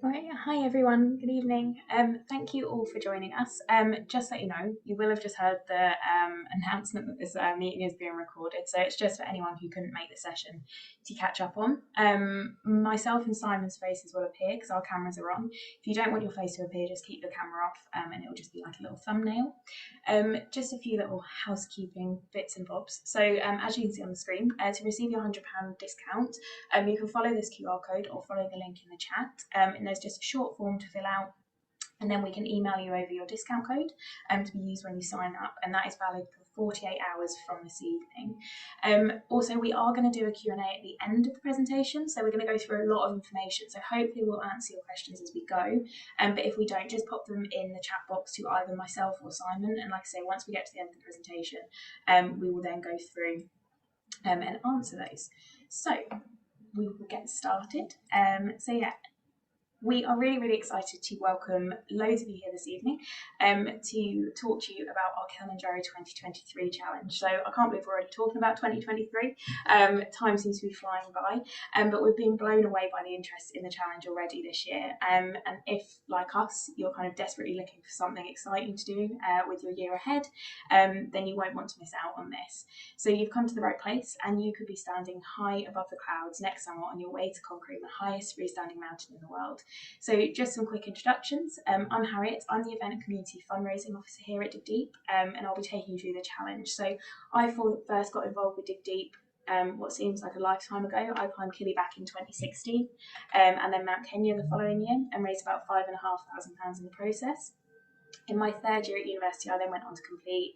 Right. Hi everyone. Good evening. Thank you all for joining us. Just so you know, you will have just heard the announcement that this meeting is being recorded. So it's just for anyone who couldn't make the session to catch up on. Myself and Simon's faces will appear because our cameras are on. If you don't want your face to appear, just keep your camera off, and it will just be like a little thumbnail. Just a few little housekeeping bits and bobs. So as you can see on the screen, to receive your £100 discount, you can follow this QR code or follow the link in the chat, and there's just a short form to fill out, and then we can email you over your discount code to be used when you sign up, and that is valid for 48 hours from this evening. Also, we are going to do a Q&A at the end of the presentation, so we're going to go through a lot of information, so hopefully we'll answer your questions as we go, but if we don't, just pop them in the chat box to either myself or Simon, and like I say, once we get to the end of the presentation, we will then go through and answer those. So we will get started. We are really excited to welcome loads of you here this evening to talk to you about our Kilimanjaro 2023 challenge. So I can't believe we're already talking about 2023. Time seems to be flying by, but we've been blown away by the interest in the challenge already this year. And if, like us, you're kind of desperately looking for something exciting to do with your year ahead, then you won't want to miss out on this. So you've come to the right place, and you could be standing high above the clouds next summer on your way to conquering the highest freestanding mountain in the world. So just some quick introductions. I'm Harriet. I'm the Event and Community Fundraising Officer here at Dig Deep, and I'll be taking you through the challenge. So I first got involved with Dig Deep what seems like a lifetime ago. I climbed Kili back in 2016, and then Mount Kenya the following year, and raised about £5,500 in the process. In my third year at university, I then went on to complete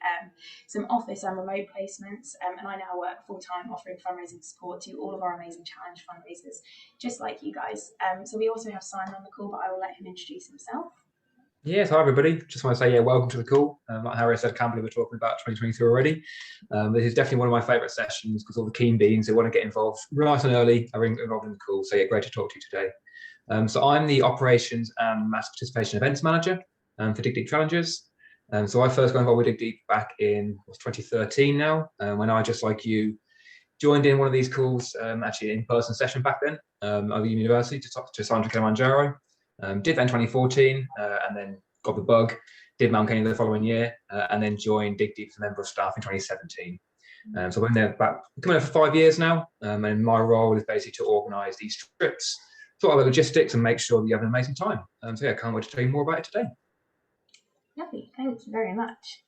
some office and remote placements, and I now work full-time offering fundraising support to all of our amazing challenge fundraisers, just like you guys. So we also have Simon on the call, but I will let him introduce himself. Yes, hi everybody. Just want to say, welcome to the call. Like Harry said, I can't believe we're talking about 2023 already. This is definitely one of my favourite sessions because all the keen beans who want to get involved right and early are involved in the call. So great to talk to you today. So I'm the Operations and Mass Participation Events Manager for Dig Deep Challenges. So I first got involved with Dig Deep back in 2013 now, when I, just like you, joined in one of these calls, actually an in-person session back then, over university to sign to Kilimanjaro. Did that in 2014, and then got the bug, did Mount Kenya the following year, and then joined Dig Deep as a member of staff in 2017. So I've been there coming up for 5 years now, and my role is basically to organise these trips, sort of the logistics, and make sure that you have an amazing time. So can't wait to tell you more about it today. Lovely, thank you very much.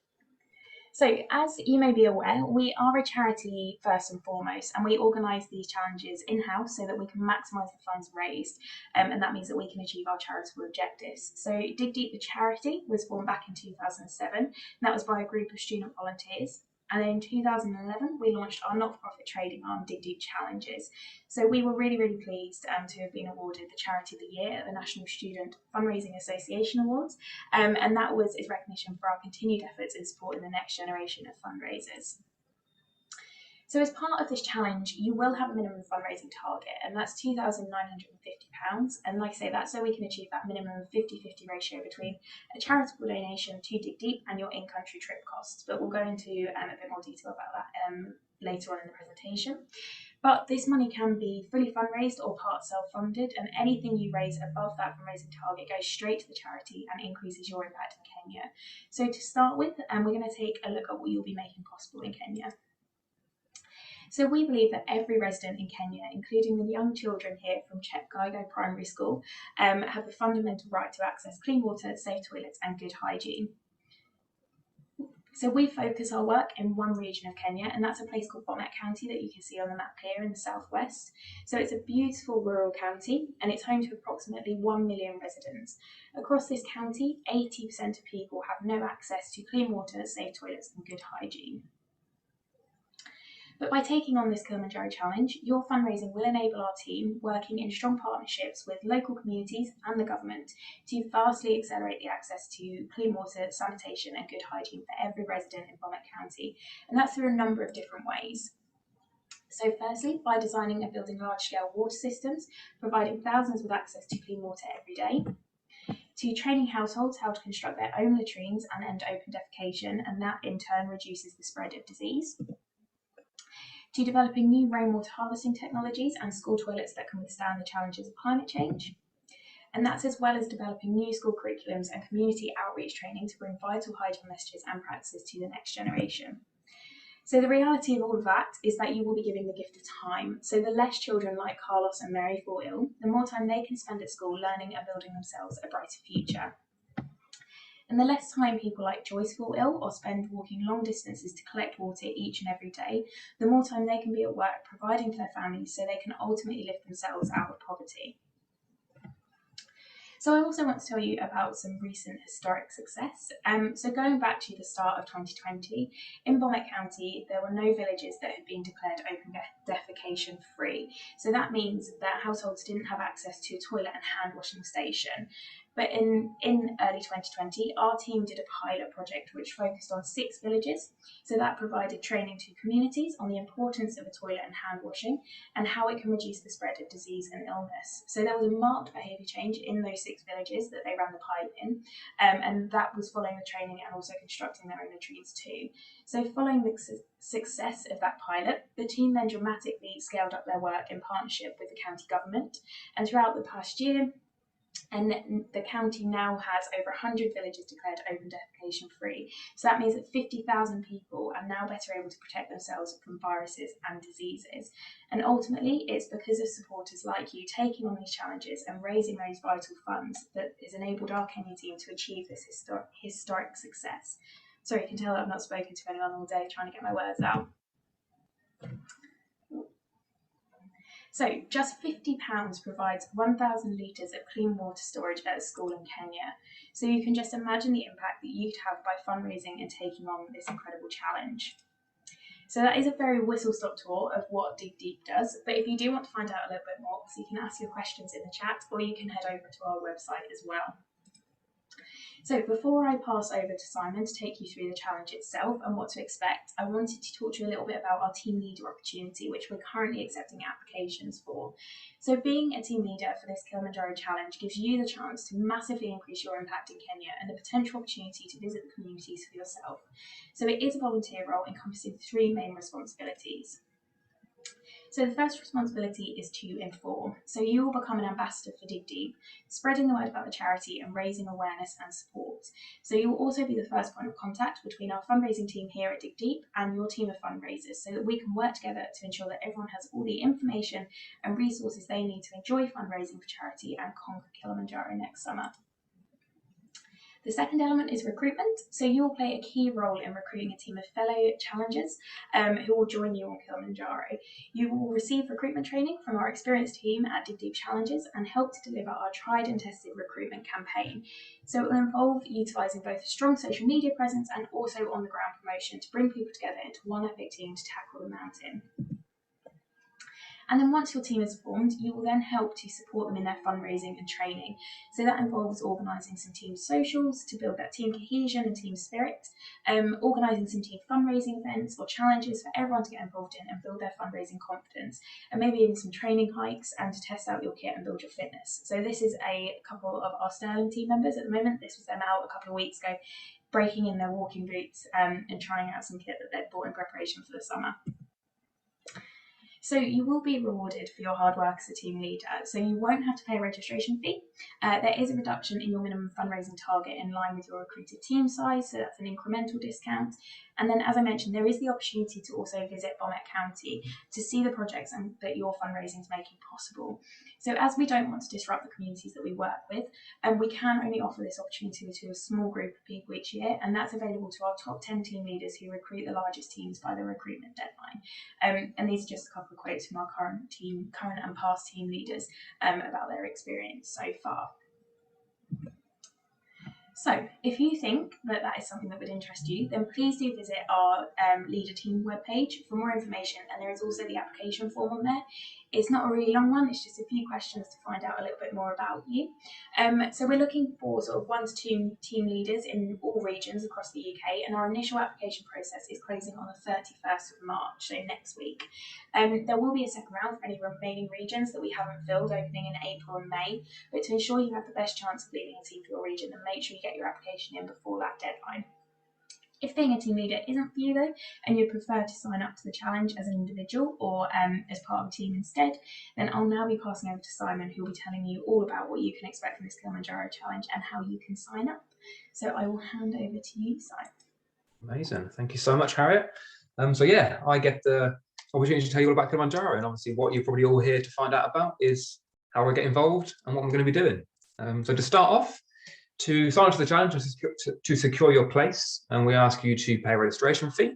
So as you may be aware, we are a charity first and foremost, and we organise these challenges in-house so that we can maximise the funds raised, and that means that we can achieve our charitable objectives. So Dig Deep, the charity, was formed back in 2007, and that was by a group of student volunteers. And then in 2011, we launched our not-for-profit trading arm, Dig Deep Challenges. So we were really pleased to have been awarded the Charity of the Year at the National Student Fundraising Association Awards, and that was its recognition for our continued efforts in supporting the next generation of fundraisers. So as part of this challenge, you will have a minimum fundraising target, and that's £2,950. And like I say, that's so we can achieve that minimum 50-50 ratio between a charitable donation to Dig Deep and your in-country trip costs. But we'll go into a bit more detail about that later on in the presentation. But this money can be fully fundraised or part self-funded, and anything you raise above that fundraising target goes straight to the charity and increases your impact in Kenya. So to start with, we're going to take a look at what you'll be making possible in Kenya. So we believe that every resident in Kenya, including the young children here from Chepgaigo Primary School, have the fundamental right to access clean water, safe toilets and good hygiene. So we focus our work in one region of Kenya, and that's a place called Bomet County that you can see on the map here in the southwest. So it's a beautiful rural county, and it's home to approximately 1 million residents. Across this county, 80% of people have no access to clean water, safe toilets and good hygiene. But by taking on this Kilimanjaro challenge, your fundraising will enable our team, working in strong partnerships with local communities and the government, to vastly accelerate the access to clean water, sanitation and good hygiene for every resident in Bomet County. And that's through a number of different ways. So firstly, by designing and building large-scale water systems, providing thousands with access to clean water every day, to training households how to construct their own latrines and end open defecation, and that in turn reduces the spread of disease, to developing new rainwater harvesting technologies and school toilets that can withstand the challenges of climate change, And that's as well as developing new school curriculums and community outreach training to bring vital hygiene messages and practices to the next generation. So the reality of all of that is that you will be giving the gift of time. So the less children like Carlos and Mary fall ill, the more time they can spend at school learning and building themselves a brighter future. And the less time people like Joyce fall ill or spend walking long distances to collect water each and every day, the more time they can be at work providing for their families so they can ultimately lift themselves out of poverty. So I also want to tell you about some recent historic success. So going back to the start of 2020, in Bomet County, there were no villages that had been declared open defecation free. So that means that households didn't have access to a toilet and hand washing station. But in early 2020, our team did a pilot project which focused on 6 villages. So that provided training to communities on the importance of a toilet and hand washing and how it can reduce the spread of disease and illness. So there was a marked behaviour change in those 6 villages that they ran the pilot in, and that was following the training and also constructing their own latrines too. So following the success of that pilot, the team then dramatically scaled up their work in partnership with the county government, and throughout the past year, and the county now has over 100 villages declared open defecation free. So that means that 50,000 people are now better able to protect themselves from viruses and diseases. And ultimately, it's because of supporters like you taking on these challenges and raising those vital funds that has enabled our Kenya team to achieve this historic success. Sorry, you can tell that I've not spoken to anyone all day trying to get my words out. So just £50 provides 1,000 litres of clean water storage at a school in Kenya. So you can just imagine the impact that you'd have by fundraising and taking on this incredible challenge. So that is a very whistle-stop tour of what Dig Deep does, but if you do want to find out a little bit more, so you can ask your questions in the chat or you can head over to our website as well. So before I pass over to Simon to take you through the challenge itself and what to expect, I wanted to talk to you a little bit about our team leader opportunity, which we're currently accepting applications for. So being a team leader for this Kilimanjaro challenge gives you the chance to massively increase your impact in Kenya and the potential opportunity to visit the communities for yourself. So it is a volunteer role encompassing 3 main responsibilities. So the first responsibility is to inform. So you will become an ambassador for Dig Deep, spreading the word about the charity and raising awareness and support. So you will also be the first point of contact between our fundraising team here at Dig Deep and your team of fundraisers so that we can work together to ensure that everyone has all the information and resources they need to enjoy fundraising for charity and conquer Kilimanjaro next summer. The second element is recruitment. So you will play a key role in recruiting a team of fellow challengers who will join you on Kilimanjaro. You will receive recruitment training from our experienced team at Dig Deep Challenges and help to deliver our tried and tested recruitment campaign. So it will involve utilising both a strong social media presence and also on-the-ground promotion to bring people together into one epic team to tackle the mountain. And then once your team is formed, you will then help to support them in their fundraising and training. So that involves organising some team socials to build that team cohesion and team spirit, organising some team fundraising events or challenges for everyone to get involved in and build their fundraising confidence, and maybe even some training hikes and to test out your kit and build your fitness. So this is a couple of our Sterling team members at the moment. This was them out a couple of weeks ago, breaking in their walking boots and trying out some kit that they'd bought in preparation for the summer. So you will be rewarded for your hard work as a team leader. So you won't have to pay a registration fee. There is a reduction in your minimum fundraising target in line with your recruited team size, so that's an incremental discount. And then, as I mentioned, there is the opportunity to also visit Bomet County to see the projects that your fundraising is making possible. So as we don't want to disrupt the communities that we work with, we can only offer this opportunity to a small group of people each year, and that's available to our top 10 team leaders who recruit the largest teams by the recruitment deadline. And these are just a couple of quotes from our current and past team leaders about their experience so far. So if you think that that is something that would interest you, then please do visit our leader team webpage for more information, and there is also the application form on there. It's not a really long one, it's just a few questions to find out a little bit more about you. So we're looking for sort of 1 to 2 team leaders in all regions across the UK, and our initial application process is closing on the 31st of March, so next week. There will be a second round for any remaining regions that we haven't filled, opening in April and May, but to ensure you have the best chance of leading a team for your region, then make sure you get your application in before that deadline. If being a team leader isn't for you though, and you'd prefer to sign up to the challenge as an individual or as part of a team instead, then I'll now be passing over to Simon, who will be telling you all about what you can expect from this Kilimanjaro challenge and how you can sign up. So I will hand over to you, Simon. Amazing. Thank you so much, Harriet. So yeah, I get the opportunity to tell you all about Kilimanjaro, and obviously what you're probably all here to find out about is how I get involved and what I'm going to be doing. So to start off, to sign up to the challenge to secure your place, and we ask you to pay a registration fee.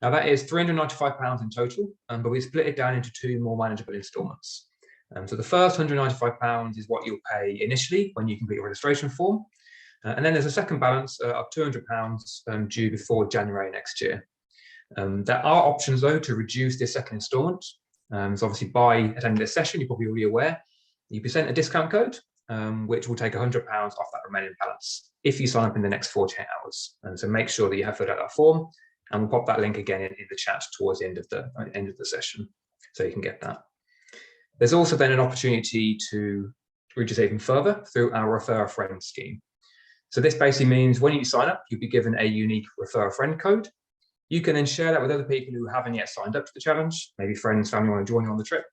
Now that is £395 in total, but we split it down into two more manageable instalments. So the first £195 is what you'll pay initially when you complete your registration form. And then there's a second balance of £200 due before January next year. There are options though to reduce this second instalment. So obviously by attending this session, you're probably already aware, you'll be sent a discount code, which will take £100 off that remaining balance if you sign up in the next 48 hours. And so make sure that you have filled out that form, and we'll pop that link again in the chat towards the end of the session, so you can get that. There's also then an opportunity to reduce even further through our Refer a Friend scheme. So this basically means when you sign up, you'll be given a unique Refer a Friend code. You can then share that with other people who haven't yet signed up to the challenge, maybe friends, family want to join you on the trip.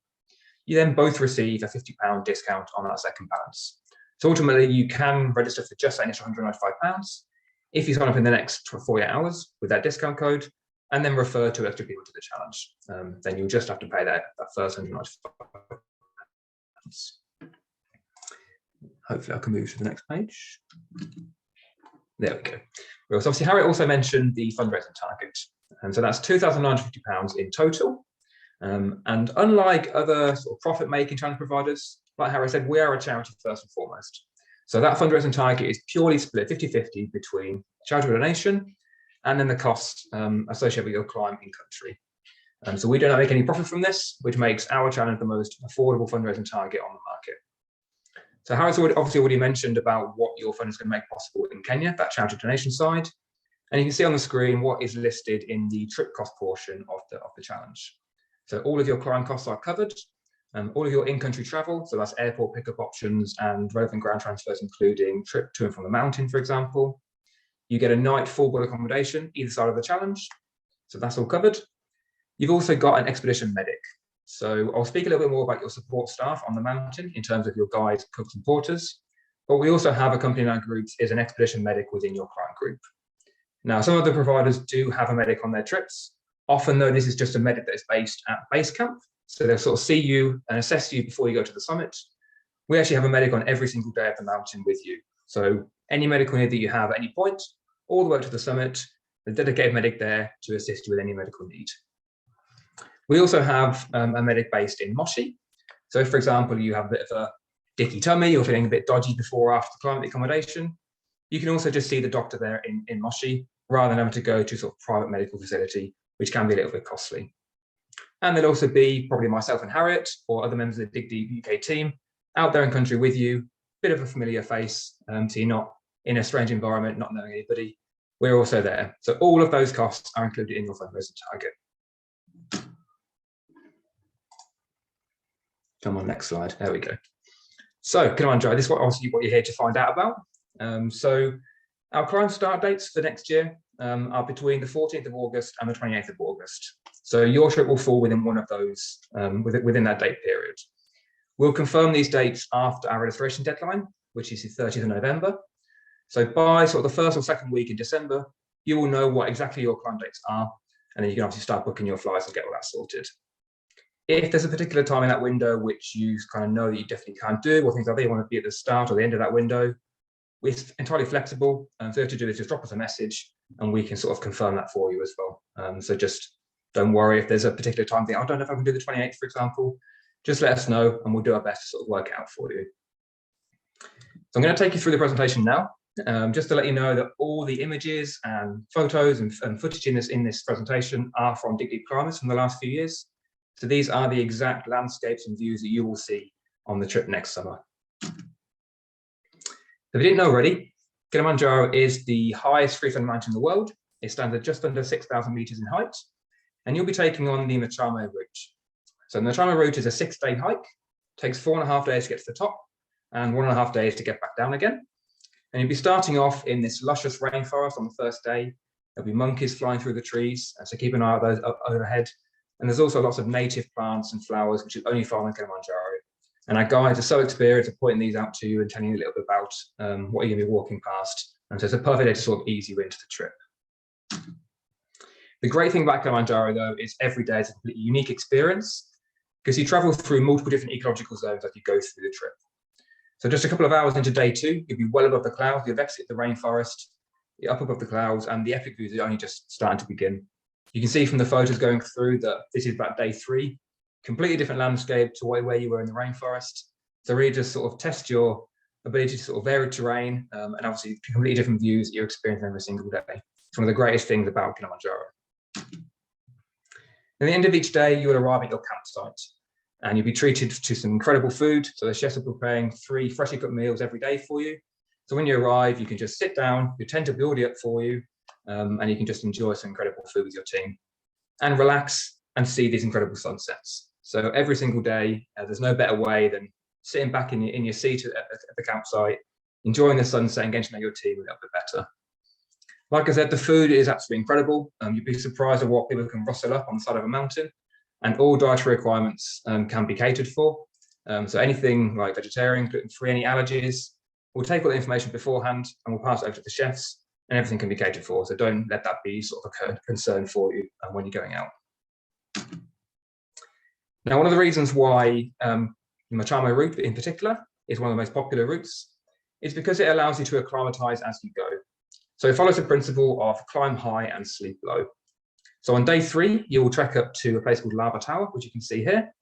You then both receive a £50 discount on that second balance. So ultimately, you can register for just that initial £195 if you sign up in the next 48 hours with that discount code, and then refer two extra people to the challenge. Then you'll just have to pay that first £195. Hopefully I can move to the next page. There we go. Well, so obviously Harriet also mentioned the fundraising target. And so that's £2,950 in total. And unlike other sort of profit-making challenge providers, like Harriet said, we are a charity first and foremost. So that fundraising target is purely split 50-50 between charitable donation and then the costs associated with your climb in country. So we don't make any profit from this, which makes our challenge the most affordable fundraising target on the market. So Harriet's obviously already mentioned about what your fund is going to make possible in Kenya, that charity donation side. And you can see on the screen what is listed in the trip cost portion of the challenge. So all of your climb costs are covered. All of your in-country travel, so that's airport pickup options and relevant ground transfers, including trip to and from the mountain, for example. You get a night full board accommodation either side of the challenge, so that's all covered. You've also got an expedition medic. So I'll speak a little bit more about your support staff on the mountain in terms of your guides, cooks and porters, but we also have a company in our groups is an expedition medic within your climb group. Now, some of the providers do have a medic on their trips. Often though, this is just a medic that is based at base camp. So they'll sort of see you and assess you before you go to the summit. We actually have a medic on every single day of the mountain with you. So any medical need that you have at any point, all the way to the summit, a dedicated medic there to assist you with any medical need. We also have a medic based in Moshi. So if, for example, you have a bit of a dicky tummy, you're feeling a bit dodgy before or after the climate accommodation, you can also just see the doctor there in Moshi, rather than having to go to sort of private medical facility, which can be a little bit costly. And there'll also be probably myself and Harriet or other members of the Dig Deep UK team out there in country with you, bit of a familiar face, so you're not in a strange environment, not knowing anybody. We're also there. So all of those costs are included in your fundraising target. Come on, next slide. There we go. So Kilimanjaro, this is what you're here to find out about. So our climb start dates for next year are between the 14th of August and the 28th of August. So your trip will fall within one of those, within that date period. We'll confirm these dates after our registration deadline, which is the 30th of November. So by sort of the first or second week in December, you will know what exactly your climb dates are, and then you can obviously start booking your flights and get all that sorted. If there's a particular time in that window which you kind of know that you definitely can't do, or things like that, you want to be at the start or the end of that window, we're entirely flexible. So what you have to do is just drop us a message and we can sort of confirm that for you as well. So just don't worry if there's a particular time I don't know if I can do the 28th, for example. Just let us know and we'll do our best to sort of work it out for you. So I'm going to take you through the presentation now, just to let you know that all the images and photos and footage in this presentation are from Dig Deep Climbers from the last few years. So these are the exact landscapes and views that you will see on the trip next summer. If you didn't know already, Kilimanjaro is the highest freestanding mountain in the world. It stands at just under 6,000 meters in height, and you'll be taking on the Machame route. So the Machame route is a 6-day hike, takes 4.5 days to get to the top, and 1.5 days to get back down again. And you'll be starting off in this luscious rainforest on the first day, There'll be monkeys flying through the trees, so keep an eye on those up overhead. And there's also lots of native plants and flowers, which is only found on Kilimanjaro. And our guides are so experienced at pointing these out to you and telling you a little bit about what you're going to be walking past. And so it's a perfect day to sort of ease you into the trip. The great thing about Kilimanjaro, though, is every day is a completely unique experience because you travel through multiple different ecological zones as you go through the trip. So just a couple of hours into day 2, you'll be well above the clouds, you've exited the rainforest, you're up above the clouds, and the epic views are only just starting to begin. You can see from the photos going through that this is about day 3, completely different landscape to where you were in the rainforest. So really just sort of test your ability to sort of vary terrain and obviously completely different views that you're experiencing every single day. It's one of the greatest things about Kilimanjaro. At the end of each day, you will arrive at your campsite and you'll be treated to some incredible food. So the chefs are preparing 3 freshly cooked meals every day for you. So when you arrive, you can just sit down, your tent will be already up for you, and you can just enjoy some incredible food with your team and relax and see these incredible sunsets. So every single day, there's no better way than sitting back in your seat at the campsite, enjoying the sunset and getting to know your team a little bit better. Like I said, the food is absolutely incredible. You'd be surprised at what people can rustle up on the side of a mountain, and all dietary requirements can be catered for. So anything like vegetarian, gluten-free, any allergies, we'll take all the information beforehand and we'll pass it over to the chefs, and everything can be catered for. So don't let that be sort of a concern for you when you're going out. Now, one of the reasons why the Machamo route in particular is one of the most popular routes is because it allows you to acclimatize as you go. So it follows the principle of climb high and sleep low. So on day 3, you will trek up to a place called Lava Tower, which you can see here.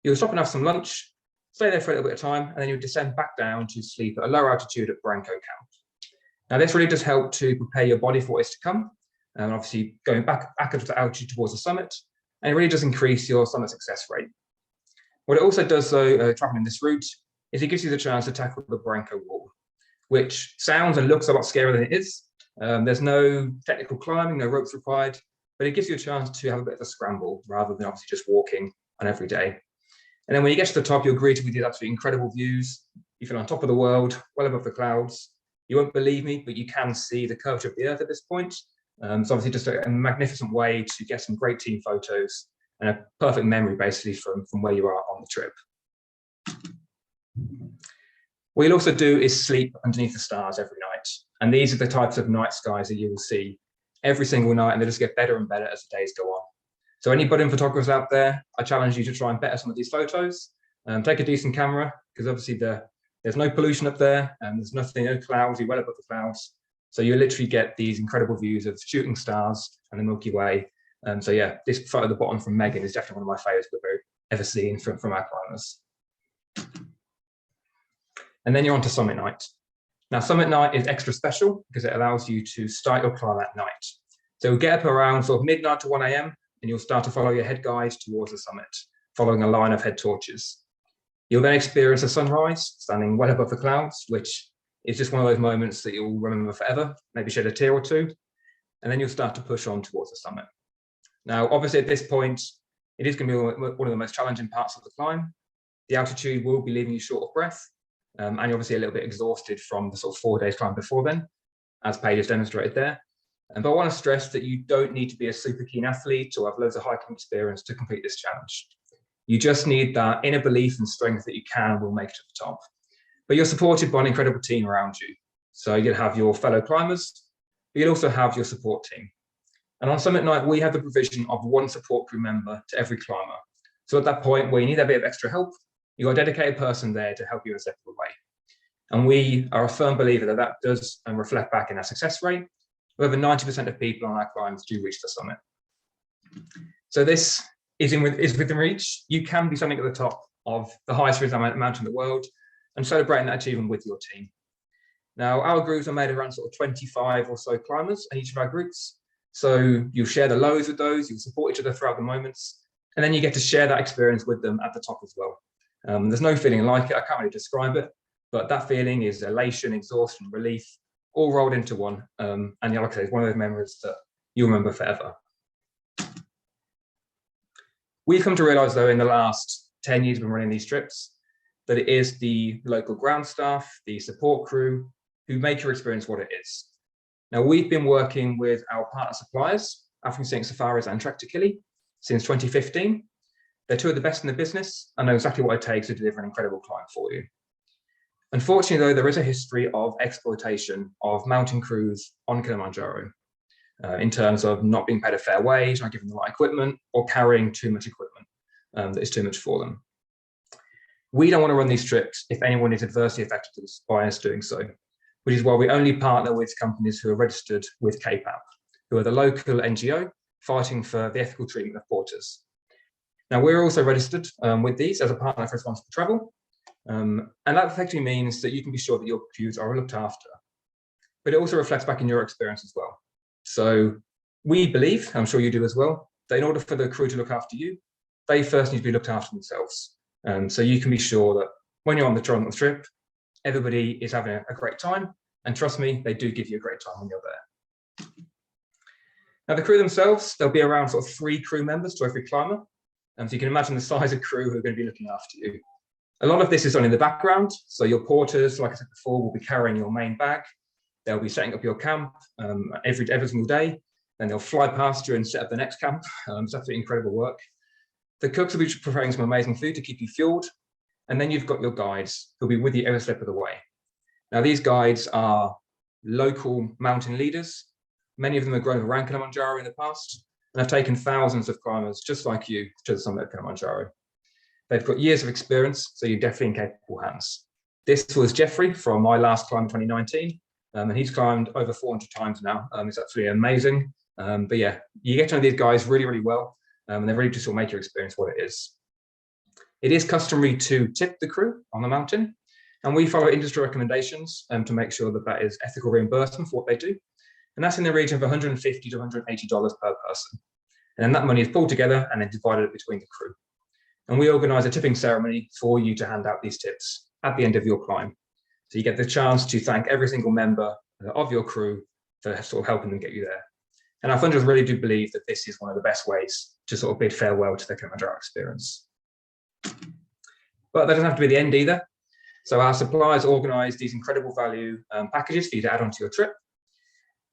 You'll stop and have some lunch, stay there for a little bit of time, and then you'll descend back down to sleep at a lower altitude at Branco Camp. Now, this really does help to prepare your body for what is to come, and obviously going back up to altitude towards the summit, and it really does increase your summit success rate. What it also does, though, traveling this route, is it gives you the chance to tackle the Branco Wall, which sounds and looks a lot scarier than it is. There's no technical climbing, no ropes required, but it gives you a chance to have a bit of a scramble rather than obviously just walking on every day. And then when you get to the top, you're greeted with these absolutely incredible views. You feel on top of the world, well above the clouds. You won't believe me, but you can see the curvature of the earth at this point. So obviously just a magnificent way to get some great team photos and a perfect memory basically from where you are on the trip. What you'll also do is sleep underneath the stars every night. And these are the types of night skies that you will see every single night, and they just get better and better as the days go on. So any budding photographers out there, I challenge you to try and better some of these photos. Take a decent camera, because obviously there's no pollution up there, and there's nothing, no clouds, you're well above the clouds. So you literally get these incredible views of shooting stars and the Milky Way. So yeah, this photo at the bottom from Megan is definitely one of my favorites we've ever seen from our climbers. And then you're on to summit night. Now, summit night is extra special because it allows you to start your climb at night. So you'll get up around sort of midnight to 1 a.m. and you'll start to follow your head guide towards the summit, following a line of head torches. You'll then experience a sunrise standing well above the clouds, which is just one of those moments that you'll remember forever, maybe shed a tear or two, and then you'll start to push on towards the summit. Now, obviously at this point, it is going to be one of the most challenging parts of the climb. The altitude will be leaving you short of breath, and you're obviously a little bit exhausted from the sort of 4 days climb before then, as Paige has demonstrated there. But I want to stress that you don't need to be a super keen athlete or have loads of hiking experience to complete this challenge. You just need that inner belief and strength that you can and will make it to the top. But you're supported by an incredible team around you. So you'll have your fellow climbers, but you'll also have your support team. And on summit night, we have the provision of 1 support crew member to every climber. So at that point where you need a bit of extra help, you've got a dedicated person there to help you in a step of the way. And we are a firm believer that that does reflect back in our success rate. Over 90% of people on our climbs do reach the summit. So this is within reach. You can be something at the top of the highest mountain in the world and celebrating that achievement with your team. Now, our groups are made of around sort of 25 or so climbers in each of our groups. So you'll share the lows with those, you'll support each other throughout the moments, and then you get to share that experience with them at the top as well. There's no feeling like it, I can't really describe it, but that feeling is elation, exhaustion, relief, all rolled into one. And like I say, it's one of those memories that you'll remember forever. We've come to realise, though, in the last 10 years we've been running these trips, that it is the local ground staff, the support crew, who make your experience what it is. Now, we've been working with our partner suppliers, African Scenic Safaris and Trek to Kili, since 2015. They're two of the best in the business and know exactly what it takes to deliver an incredible climb for you. Unfortunately, though, there is a history of exploitation of mountain crews on Kilimanjaro in terms of not being paid a fair wage, not given the right equipment, or carrying too much equipment that is too much for them. We don't want to run these trips if anyone is adversely affected by us doing so, which is why we only partner with companies who are registered with KPAP, who are the local NGO fighting for the ethical treatment of porters. Now, we're also registered with these as a partner for responsible travel, and that effectively means that you can be sure that your crews are looked after. But it also reflects back in your experience as well. So we believe, I'm sure you do as well, that in order for the crew to look after you, they first need to be looked after themselves. So you can be sure that when you're on the trip, everybody is having a great time. And trust me, they do give you a great time when you're there. Now, the crew themselves, there'll be around sort of 3 crew members to every climber. So you can imagine the size of crew who are going to be looking after you. A lot of this is done in the background. So your porters, like I said before, will be carrying your main bag. They'll be setting up your camp every single day. Then they'll fly past you and set up the next camp. It's absolutely incredible work. The cooks will be preparing some amazing food to keep you fueled. And then you've got your guides who'll be with you every step of the way. Now, these guides are local mountain leaders. Many of them have grown around Kilimanjaro in the past and have taken thousands of climbers just like you to the summit of Kilimanjaro. They've got years of experience, so you're definitely in capable hands. This was Jeffrey from my last climb in 2019, and he's climbed over 400 times now. It's absolutely amazing. But yeah, you get to know these guys really, really well, and they really just will make your experience what it is. It is customary to tip the crew on the mountain, and we follow industry recommendations to make sure that that is ethical reimbursement for what they do. And that's in the region of $150 to $180 per person. And then that money is pulled together and then divided between the crew. And we organise a tipping ceremony for you to hand out these tips at the end of your climb. So you get the chance to thank every single member of your crew for sort of helping them get you there. And our funders really do believe that this is one of the best ways to sort of bid farewell to the Kilimanjaro experience. But that doesn't have to be the end either. So our suppliers organise these incredible value packages for you to add onto your trip.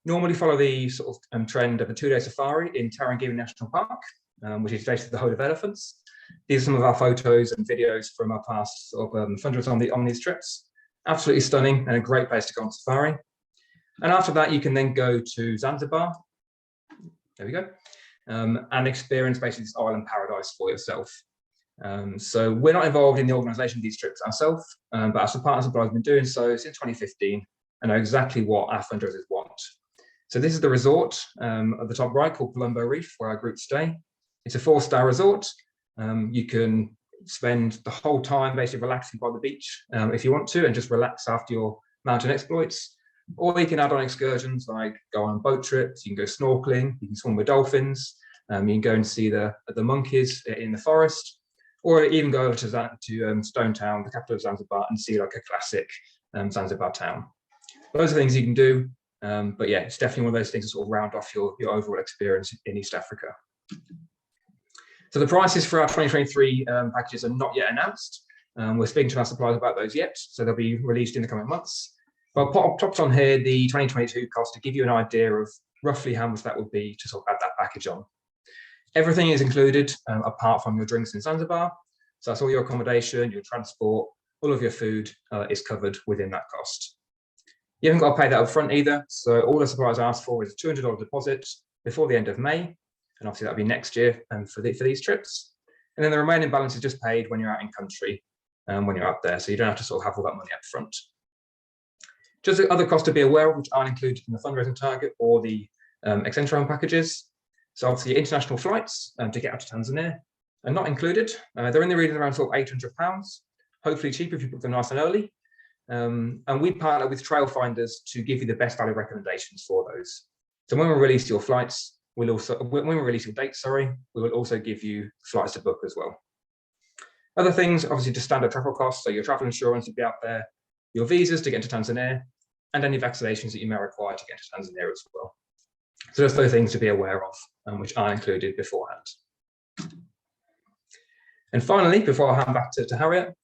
Normally follow the sort of trend of a 2-day safari in Tarangire National Park, which is basically the Herd of Elephants. These are some of our photos and videos from our past sort of funders on these trips. Absolutely stunning and a great place to go on safari. And after that, you can then go to Zanzibar. There we go. And experience basically this island paradise for yourself. So we're not involved in the organisation of these trips ourselves, but our partner suppliers have been doing so since 2015 and know exactly what our fundraisers want. So this is the resort at the top right called Palumbo Reef, where our group stay. It's a 4-star resort. You can spend the whole time basically relaxing by the beach if you want to, and just relax after your mountain exploits. Or you can add on excursions like go on boat trips, you can go snorkeling, you can swim with dolphins, you can go and see the monkeys in the forest, or even go over to Stone Town, the capital of Zanzibar, and see like a classic Zanzibar town. Those are things you can do, but yeah, it's definitely one of those things to sort of round off your overall experience in East Africa. So the prices for our 2023 packages are not yet announced. We're speaking to our suppliers about those yet, so they'll be released in the coming months. But I'll pop on here the 2022 cost to give you an idea of roughly how much that would be to sort of add that package on. Everything is included apart from your drinks in Zanzibar. So that's all your accommodation, your transport, all of your food is covered within that cost. You haven't got to pay that up front either. So all the suppliers ask for is a $200 deposit before the end of May. And obviously that'll be next year for these trips. And then the remaining balance is just paid when you're out in country, when you're out there. So you don't have to sort of have all that money up front. Just the other costs to be aware of, which aren't included in the fundraising target or the Accenture packages. So obviously international flights to get out to Tanzania are not included. They're in the region around sort of £800, hopefully cheaper if you book them nice and early. And we partner with trail finders to give you the best value recommendations for those. So when we release your flights, when we release your dates, we will also give you flights to book as well. Other things, obviously, just standard travel costs. So your travel insurance to be out there, your visas to get into Tanzania, and any vaccinations that you may require to get to Tanzania as well. So just those things to be aware of, which are included beforehand. And finally, before I hand back to Harriet,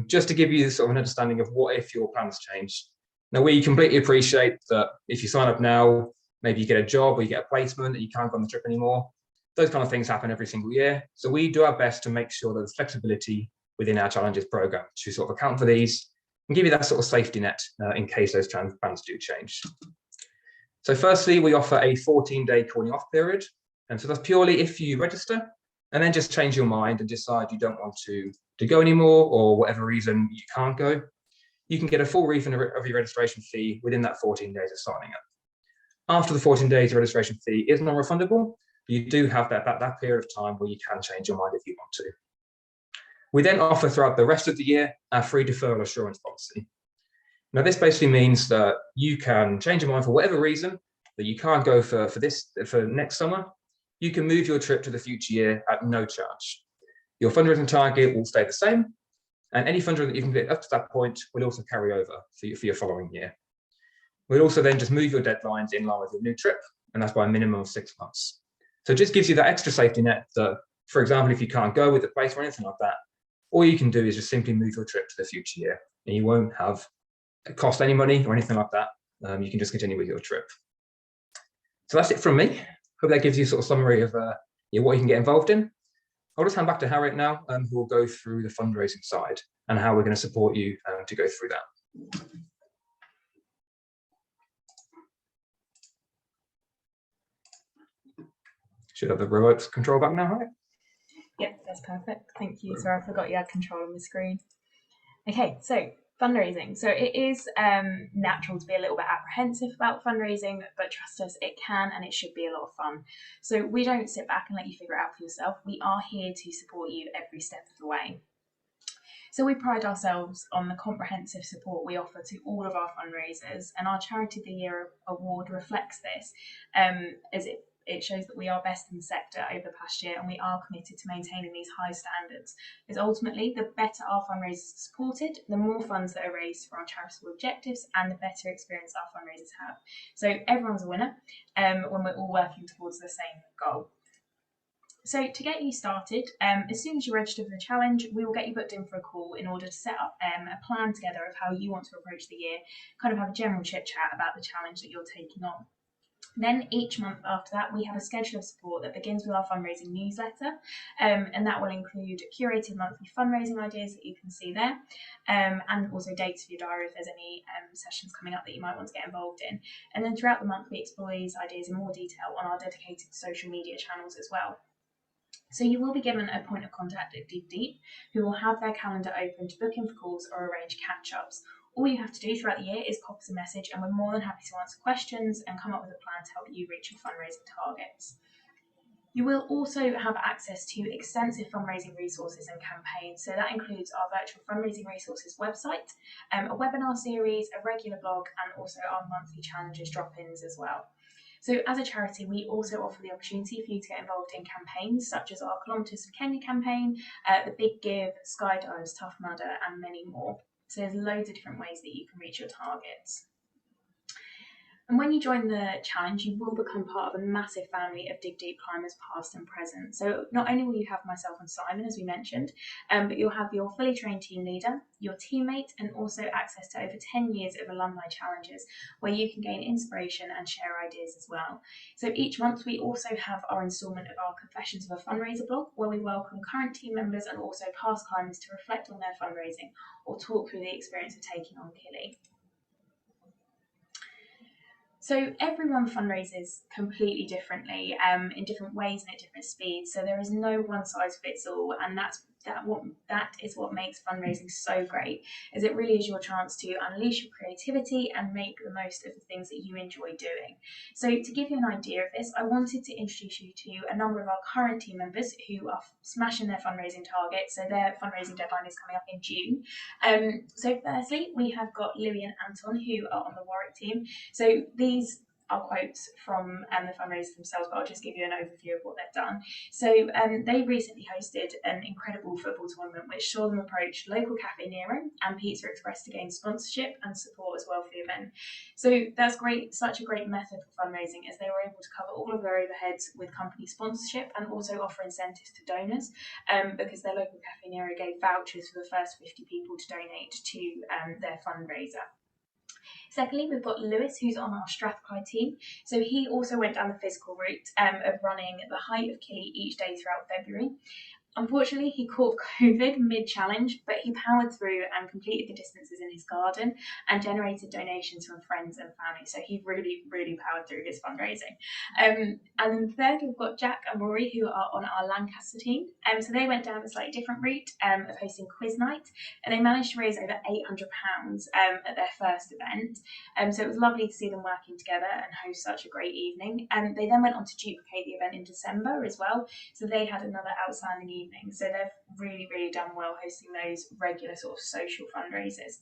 just to give you sort of an understanding of what if your plans change. Now, we completely appreciate that if you sign up now, maybe you get a job or you get a placement and you can't go on the trip anymore. Those kind of things happen every single year. So we do our best to make sure that there's flexibility within our challenges program to sort of account for these and give you that sort of safety net in case those plans do change. So firstly, we offer a 14-day calling off period. And so that's purely if you register and then just change your mind and decide you don't want to go anymore, or whatever reason you can't go, you can get a full refund of your registration fee within that 14 days of signing up. After the 14 days, the registration fee is non-refundable, but you do have that period of time where you can change your mind if you want to. We then offer throughout the rest of the year our free deferral assurance policy. Now, this basically means that you can change your mind for whatever reason, that you can't go for next summer. You can move your trip to the future year at no charge. Your fundraising target will stay the same, and any fundraising that you can get up to that point will also carry over for your following year. We'll also then just move your deadlines in line with your new trip, and that's by a minimum of 6 months. So it just gives you that extra safety net that, for example, if you can't go with a place or anything like that, all you can do is just simply move your trip to the future year, and you won't have cost any money or anything like that. You can just continue with your trip. So that's it from me. Hope that gives you sort of summary of what you can get involved in. I'll just hand back to Harriet now, who will go through the fundraising side and how we're going to support you to go through that. Should have the remote control back now, right? Yep, that's perfect. Thank you. Sorry, I forgot you had control on the screen. Okay, so fundraising. So it is natural to be a little bit apprehensive about fundraising, but trust us, it can and it should be a lot of fun. So we don't sit back and let you figure it out for yourself. We are here to support you every step of the way. So we pride ourselves on the comprehensive support we offer to all of our fundraisers, and our Charity of the Year award reflects this, as it shows that we are best in the sector over the past year, and we are committed to maintaining these high standards. Because ultimately, the better our fundraisers are supported, the more funds that are raised for our charitable objectives, and the better experience our fundraisers have. So everyone's a winner when we're all working towards the same goal. So to get you started, as soon as you register for the challenge, we will get you booked in for a call in order to set up a plan together of how you want to approach the year, kind of have a general chit chat about the challenge that you're taking on. Then each month after that, we have a schedule of support that begins with our fundraising newsletter, and that will include curated monthly fundraising ideas that you can see there, and also dates for your diary if there's any sessions coming up that you might want to get involved in. And then throughout the month, we explore these ideas in more detail on our dedicated social media channels as well. So you will be given a point of contact at Dig Deep, who will have their calendar open to book in for calls or arrange catch-ups. All you have to do throughout the year is pop us a message, and we're more than happy to answer questions and come up with a plan to help you reach your fundraising targets. You will also have access to extensive fundraising resources and campaigns. So that includes our virtual fundraising resources website, a webinar series, a regular blog, and also our monthly challenges drop-ins as well. So as a charity, we also offer the opportunity for you to get involved in campaigns such as our Kilometres of Kenya campaign, the Big Give, Skydives, Tough Mudder, and many more. So there's loads of different ways that you can reach your targets. And when you join the challenge, you will become part of a massive family of Dig Deep climbers past and present. So not only will you have myself and Simon, as we mentioned, but you'll have your fully trained team leader, your teammate, and also access to over 10 years of alumni challenges where you can gain inspiration and share ideas as well. So each month we also have our instalment of our Confessions of a Fundraiser blog, where we welcome current team members and also past climbers to reflect on their fundraising or talk through the experience of taking on Kili. So everyone fundraises completely differently, in different ways and at different speeds. So there is no one size fits all, and that is what makes fundraising so great, as it really is your chance to unleash your creativity and make the most of the things that you enjoy doing. So to give you an idea of this, I wanted to introduce you to a number of our current team members who are smashing their fundraising targets. So their fundraising deadline is coming up in June. So firstly, we have got Louis and Anton, who are on the Warwick team. So these are quotes from the fundraisers themselves, but I'll just give you an overview of what they've done. So they recently hosted an incredible football tournament which saw them approach local Cafe Nero and Pizza Express to gain sponsorship and support as well for the event. So that's great, such a great method for fundraising, as they were able to cover all of their overheads with company sponsorship and also offer incentives to donors, because their local Cafe Nero gave vouchers for the first 50 people to donate to their fundraiser. Secondly, we've got Lewis, who's on our Strathclyde team. So he also went down the physical route of running the height of Kili each day throughout February. Unfortunately, he caught COVID mid-challenge, but he powered through and completed the distances in his garden and generated donations from friends and family. So he really, really powered through his fundraising. And then third, we've got Jack and Rory, who are on our Lancaster team. So they went down a slightly different route of hosting quiz night, and they managed to raise over £800 at their first event. So it was lovely to see them working together and host such a great evening. They then went on to duplicate the event in December as well. So they had another outstanding evening. So they've really, really done well hosting those regular sort of social fundraisers.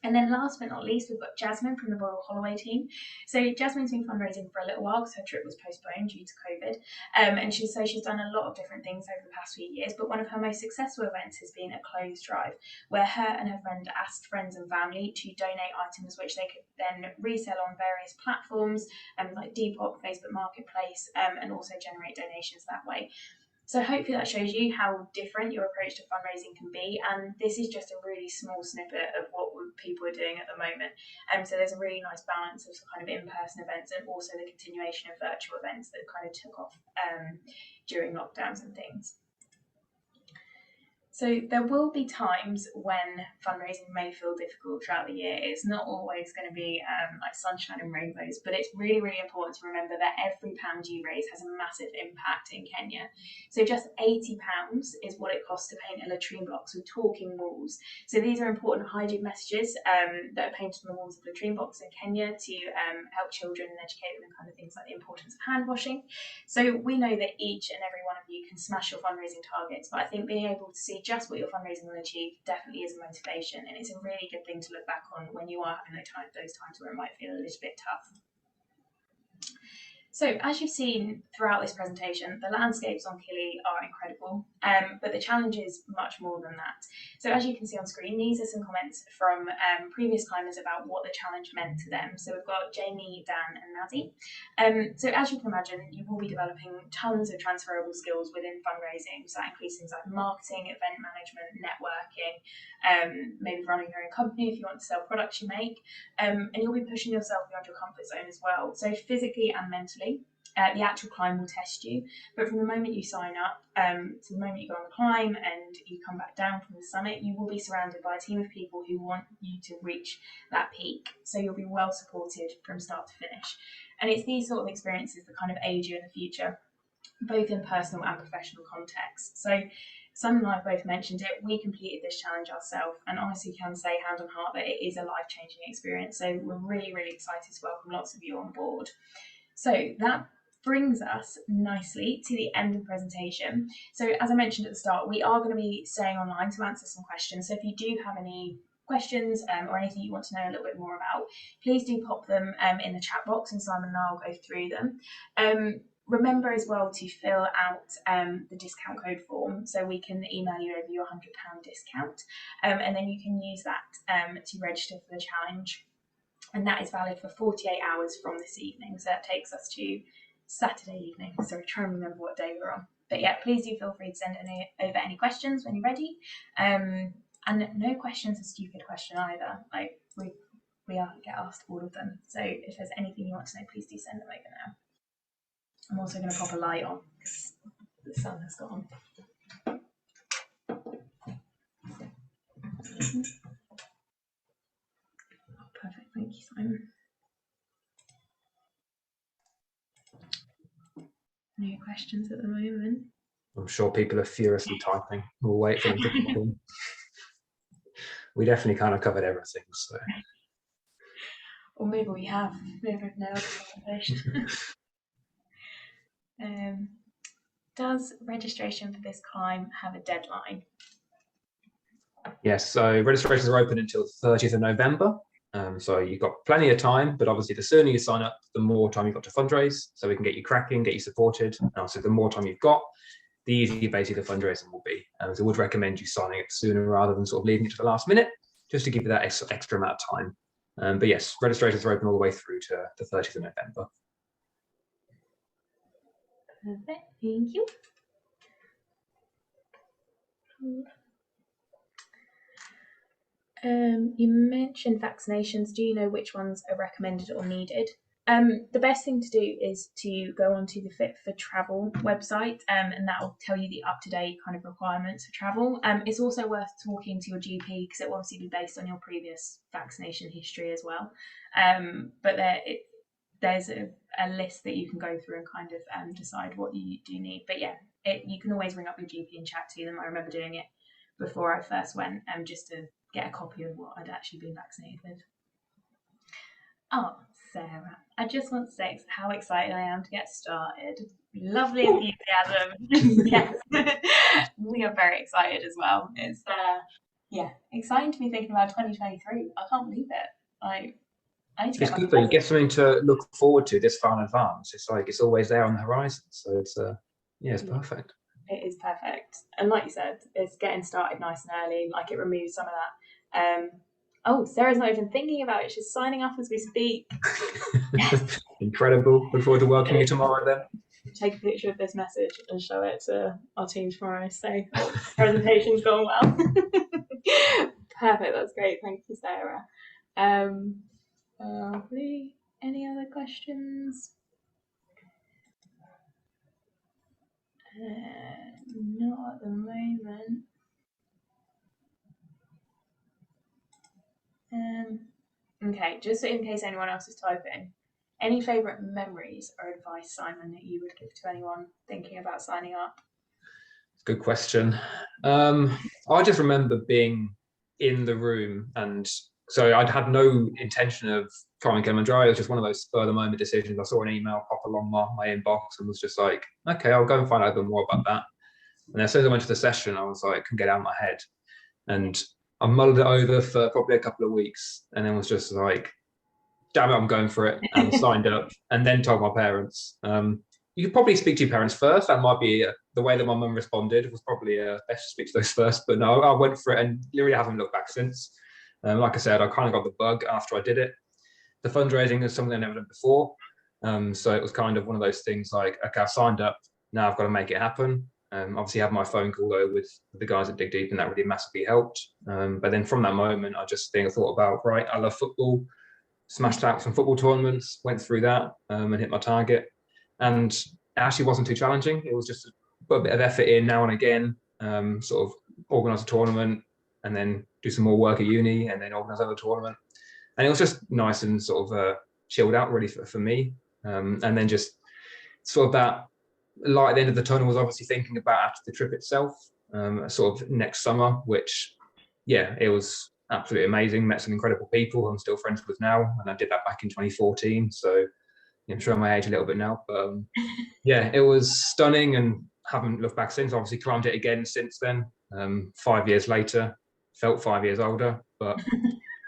And then last but not least, we've got Jasmine from the Royal Holloway team. So Jasmine's been fundraising for a little while because her trip was postponed due to COVID. And she's done a lot of different things over the past few years, but one of her most successful events has been a clothes drive, where her and her friend asked friends and family to donate items which they could then resell on various platforms, like Depop, Facebook Marketplace, and also generate donations that way. So hopefully that shows you how different your approach to fundraising can be, and this is just a really small snippet of what people are doing at the moment. So there's a really nice balance of kind of in-person events and also the continuation of virtual events that kind of took off during lockdowns and things. So there will be times when fundraising may feel difficult throughout the year. It's not always going to be like sunshine and rainbows, but it's really, really important to remember that every pound you raise has a massive impact in Kenya. So just £80 is what it costs to paint a latrine box with talking walls. So these are important hygiene messages that are painted on the walls of latrine boxes in Kenya to help children and educate them in kind of things like the importance of hand washing. So we know that each and every one of you can smash your fundraising targets, but I think being able to see just what your fundraising will achieve definitely is a motivation, and it's a really good thing to look back on when you are having those times where it might feel a little bit tough. So as you've seen throughout this presentation, the landscapes on Kili are incredible, but the challenge is much more than that. So as you can see on screen, these are some comments from previous climbers about what the challenge meant to them. So we've got Jamie, Dan and Nazi. So as you can imagine, you will be developing tons of transferable skills within fundraising. So that includes things like marketing, event management, networking, maybe running your own company if you want to sell products you make. And you'll be pushing yourself beyond your comfort zone as well. So physically and mentally, the actual climb will test you, but from the moment you sign up to the moment you go on the climb and you come back down from the summit, you will be surrounded by a team of people who want you to reach that peak. So you'll be well supported from start to finish. And it's these sort of experiences that kind of aid you in the future, both in personal and professional contexts. So Simon and I both mentioned it. We completed this challenge ourselves, and honestly can say hand on heart that it is a life-changing experience. So we're really, really excited to welcome lots of you on board. So that brings us nicely to the end of the presentation. So as I mentioned at the start, we are going to be staying online to answer some questions. So if you do have any questions or anything you want to know a little bit more about, please do pop them in the chat box and Simon and I will go through them. Remember as well to fill out the discount code form so we can email you over your £100 discount, and then you can use that to register for the challenge. And that is valid for 48 hours from this evening. So that takes us to Saturday evening. Sorry, try and remember what day we're on. But yeah, please do feel free to send over any questions when you're ready. And no question's a stupid question either. Like we get asked all of them. So if there's anything you want to know, please do send them over now. I'm also going to pop a light on because the sun has gone. Perfect, thank you, Simon. No questions at the moment. I'm sure people are furiously typing. We'll wait for them to come in. We definitely kind of covered everything. So. Or maybe we have. Maybe we've nailed the conversation. Does registration for this climb have a deadline? Yes, so registrations are open until the 30th of November. So you've got plenty of time, but obviously the sooner you sign up, the more time you've got to fundraise, so we can get you cracking, get you supported. And also the more time you've got, the easier basically the fundraising will be. So I would recommend you signing up sooner rather than sort of leaving it to the last minute, just to give you that extra amount of time. But yes, registrations are open all the way through to the 30th of November. Perfect, thank you. You mentioned vaccinations. Do you know which ones are recommended or needed? The best thing to do is to go onto the Fit for Travel website, and that will tell you the up-to-date kind of requirements for travel. It's also worth talking to your GP because it will obviously be based on your previous vaccination history as well. But there's a list that you can go through and kind of decide what you do need. But yeah, you can always ring up your GP and chat to them. I remember doing it before I first went, just to get a copy of what I'd actually been vaccinated with. Oh, Sarah, I just want to say how excited I am to get started. Lovely enthusiasm. Yes, we are very excited as well. It's exciting to be thinking about 2023. I can't believe it. I need to get It's my good though. You get something to look forward to this far in advance. It's like it's always there on the horizon. So it's it's perfect. It is perfect. And like you said, it's getting started nice and early. Like it removes some of that. Oh, Sarah's not even thinking about it. She's signing off as we speak. Incredible. Look forward to welcoming you tomorrow then. Take a picture of this message and show it to our team tomorrow. So presentation's gone well. Perfect. That's great. Thank you, Sarah. Any other questions? Not at the moment. Okay, just in case anyone else is typing, any favourite memories or advice, Simon, that you would give to anyone thinking about signing up? Good question. I just remember being in the room, and so I'd had no intention of climbing Kilimanjaro. It was just one of those spur of the moment decisions. I saw an email pop along my inbox and was just like, okay, I'll go and find out a bit more about that. And as soon as I went to the session, I was like, couldn't get out of my head. And I mulled it over for probably a couple of weeks and then was just like, damn it, I'm going for it, and signed up and then told my parents. You could probably speak to your parents first. That might be the way that my mum responded was probably best to speak to those first. But no, I went for it and literally haven't looked back since. Like I said, I kind of got the bug after I did it. The fundraising is something I never done before. So it was kind of one of those things like, okay, I've signed up. Now I've got to make it happen. Obviously, I had my phone call though with the guys at Dig Deep, and that really massively helped. But then from that moment, I just thought about, right, I love football, smashed out some football tournaments, went through that and hit my target. And it actually wasn't too challenging. It was just put a bit of effort in now and again, sort of organise a tournament and then do some more work at uni and then organise another tournament. And it was just nice and sort of chilled out really for me. And then just sort of that light at the end of the tunnel was obviously thinking about after the trip itself, sort of next summer, which, yeah, it was absolutely amazing. Met some incredible people who I'm still friends with now. And I did that back in 2014. So I'm showing my age a little bit now. But yeah, it was stunning and haven't looked back since. Obviously climbed it again since then. 5 years later, felt 5 years older. But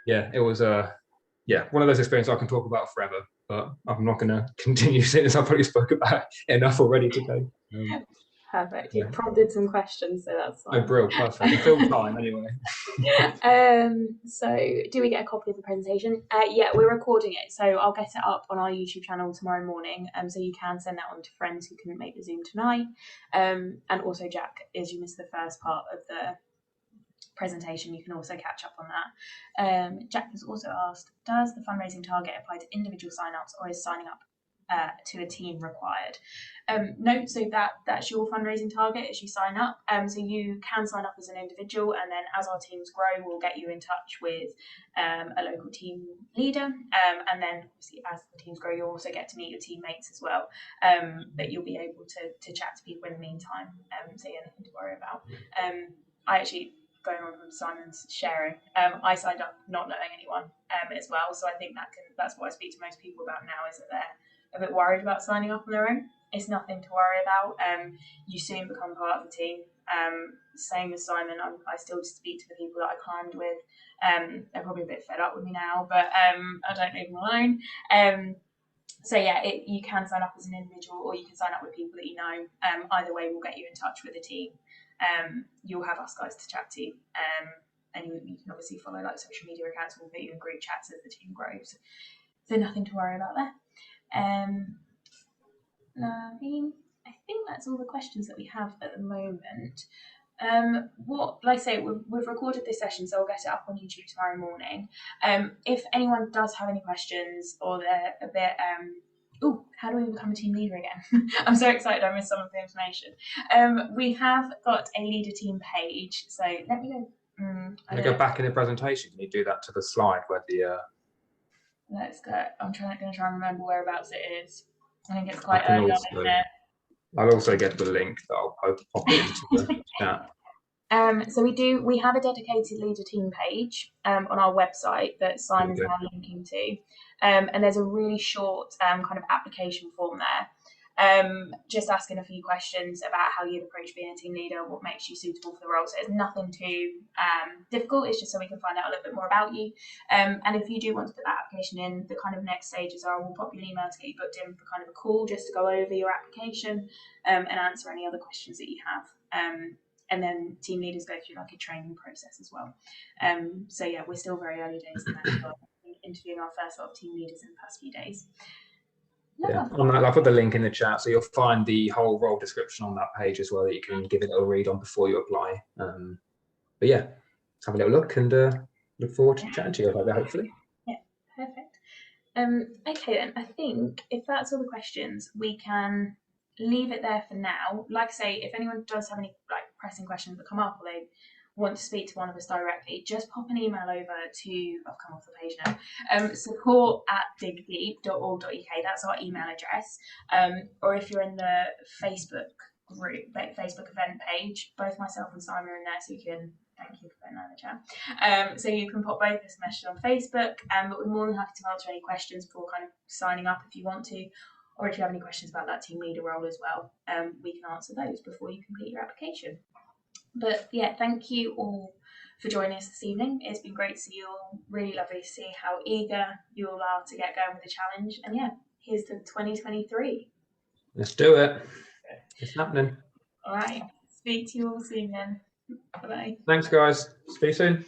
yeah, it was one of those experiences I can talk about forever, but I'm not going to continue since I've probably spoke about it enough already today. Perfect. You prompted some questions, so that's fine. Oh, brilliant, perfect. I feel time anyway. So do we get a copy of the presentation? Yeah, we're recording it, so I'll get it up on our YouTube channel tomorrow morning. So you can send that on to friends who couldn't make the Zoom tonight. And also, Jack, as you missed the first part of the presentation, you can also catch up on that. Jack has also asked, does the fundraising target apply to individual sign-ups, or is signing up to a team required? No, so that's your fundraising target as you sign up. So you can sign up as an individual, and then as our teams grow, we'll get you in touch with a local team leader. And then obviously as the teams grow, you'll also get to meet your teammates as well. But you'll be able to chat to people in the meantime. So yeah, nothing to worry about. I actually, going on from Simon's sharing, I signed up not knowing anyone as well. So I think that's what I speak to most people about now, is that they're a bit worried about signing up on their own. It's nothing to worry about. You soon become part of the team. Same as Simon, I still speak to the people that I climbed with. They're probably a bit fed up with me now, but I don't leave them alone. So yeah, you can sign up as an individual, or you can sign up with people that you know. Either way, we'll get you in touch with the team. You'll have us guys to chat to, and you can obviously follow like social media accounts. We'll put you in group chats as the team grows. So nothing to worry about there. I think that's all the questions that we have at the moment. Like I say, we've recorded this session, so I'll get it up on YouTube tomorrow morning. If anyone does have any questions or they're a bit, how do we become a team leader again? I'm so excited I missed some of the information. We have got a leader team page, so let me go. Can I go back in the presentation? Can you do that to the slide where the? Let's go. I'm going to try and remember whereabouts it is. I think it's quite early on in there. I'll also get the link that I'll pop it into the chat. So we have a dedicated leader team page on our website that Simon's now linking to, and there's a really short kind of application form there, just asking a few questions about how you'd approach being a team leader, what makes you suitable for the role. So it's nothing too difficult. It's just so we can find out a little bit more about you. And if you do want to put that application in, the kind of next stages are we'll pop you an email to get you booked in for kind of a call just to go over your application and answer any other questions that you have. And then team leaders go through like a training process as well. So yeah, we're still very early days in that. Interviewing our first lot of team leaders in the past few days. Yeah, I'll put the link in the chat, so you'll find the whole role description on that page as well that you can give it a little read on before you apply. But yeah, let's have a little look and look forward to chatting to you about that, hopefully. Yeah, perfect. Okay then, I think if that's all the questions, we can leave it there for now. Like I say, if anyone does have any like pressing questions that come up or they want to speak to one of us directly, just pop an email over to, I've come off the page now, support@digdeep.org.uk. That's our email address. Or if you're in the Facebook group, Facebook event page, both myself and Simon are in there, so you can, thank you for putting that in the chat. So you can pop both this message on Facebook, but we're more than happy to answer any questions before kind of signing up if you want to, or if you have any questions about that team leader role as well, we can answer those before you complete your application. But yeah, thank you all for joining us this evening. It's been great to see you all. Really lovely to see how eager you all are to get going with the challenge. And yeah, here's to 2023. Let's do it. It's happening. All right. Speak to you all soon then. Bye-bye. Thanks, guys. Speak soon.